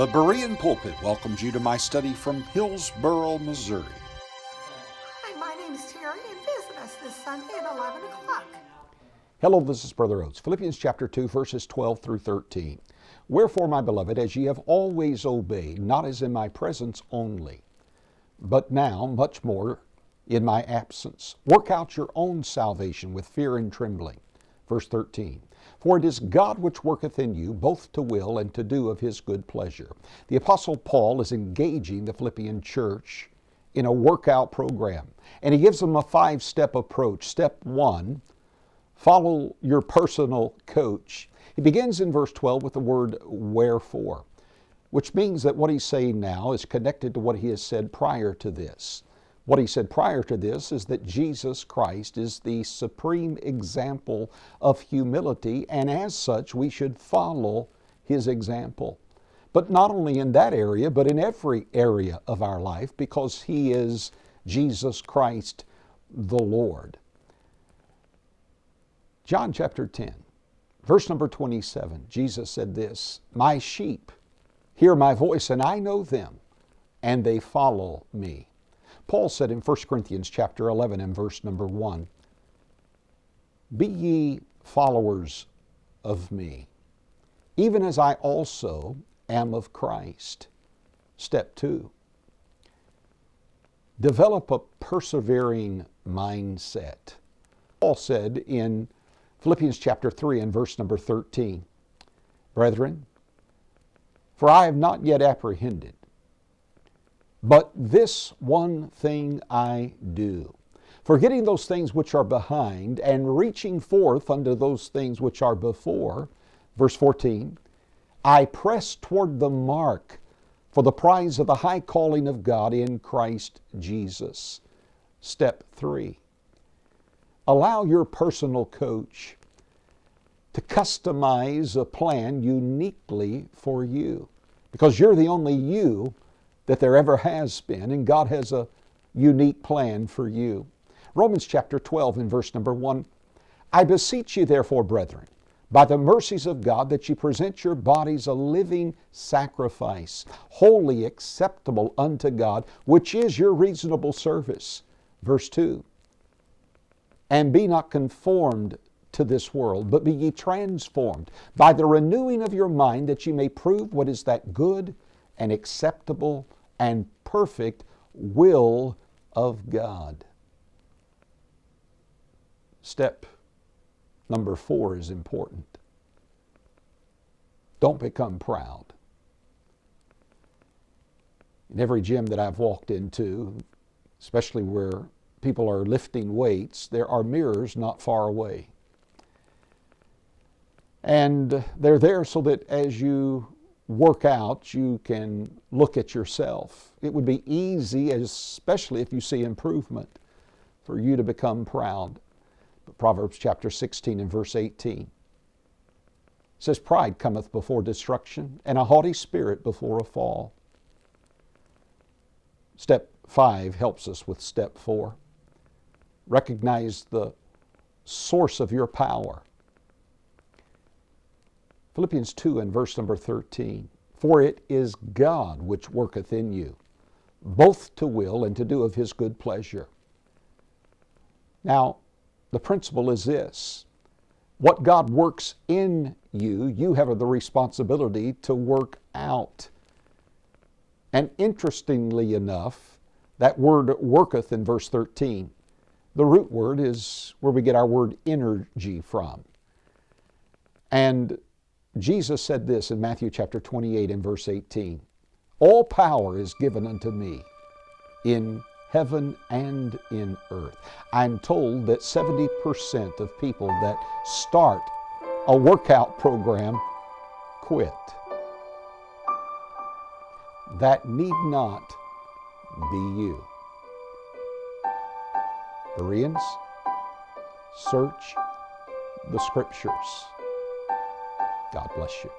The Berean Pulpit welcomes you to my study from Hillsboro, Missouri. Hi, my name is Terry, and visit us this Sunday at 11 o'clock. Hello, this is Brother Oates. Philippians chapter 2, verses 12 through 13. Wherefore, my beloved, as ye have always obeyed, not as in my presence only, but now much more in my absence, work out your own salvation with fear and trembling. Verse 13. For it is God which worketh in you both to will and to do of His good pleasure. The Apostle Paul is engaging the Philippian church in a workout program, and he gives them a 5-step approach. Step 1, follow your personal coach. He begins in verse 12 with the word wherefore, which means that what he's saying now is connected to what he has said prior to this. What he said prior to this is that Jesus Christ is the supreme example of humility, and as such we should follow His example. But not only in that area, but in every area of our life, because He is Jesus Christ the Lord. John chapter 10, verse number 27, Jesus said this, My sheep hear my voice, and I know them, and they follow me. Paul said in 1 Corinthians chapter 11 and verse number 1, Be ye followers of me, even as I also am of Christ. Step 2, develop a persevering mindset. Paul said in Philippians chapter 3 and verse number 13, Brethren, for I have not yet apprehended, but this one thing I do, forgetting those things which are behind and reaching forth unto those things which are before. Verse 14, I press toward the mark for the prize of the high calling of God in Christ Jesus. Step 3, allow your personal coach to customize a plan uniquely for you, because you're the only you that there ever has been, and God has a unique plan for you. Romans chapter 12 and verse number 1, I beseech you therefore, brethren, by the mercies of God, that ye present your bodies a living sacrifice, wholly acceptable unto God, which is your reasonable service. Verse 2, and be not conformed to this world, but be ye transformed by the renewing of your mind, that ye may prove what is that good and acceptable and perfect will of God. Step number 4 is important. Don't become proud. In every gym that I've walked into, especially where people are lifting weights, there are mirrors not far away. And they're there so that as you work out, you can look at yourself. It would be easy, especially if you see improvement, for you to become proud. But Proverbs chapter 16 and verse 18 says, Pride cometh before destruction, and a haughty spirit before a fall. Step 5 helps us with step 4. Recognize the source of your power. Philippians 2 and verse number 13, For it is God which worketh in you, both to will and to do of His good pleasure. Now, the principle is this. What God works in you, you have the responsibility to work out. And interestingly enough, that word worketh in verse 13, the root word is where we get our word energy from. And Jesus said this in Matthew chapter 28 and verse 18, All power is given unto me in heaven and in earth. I'm told that 70% of people that start a workout program quit. That need not be you. Bereans, search the Scriptures. God bless you.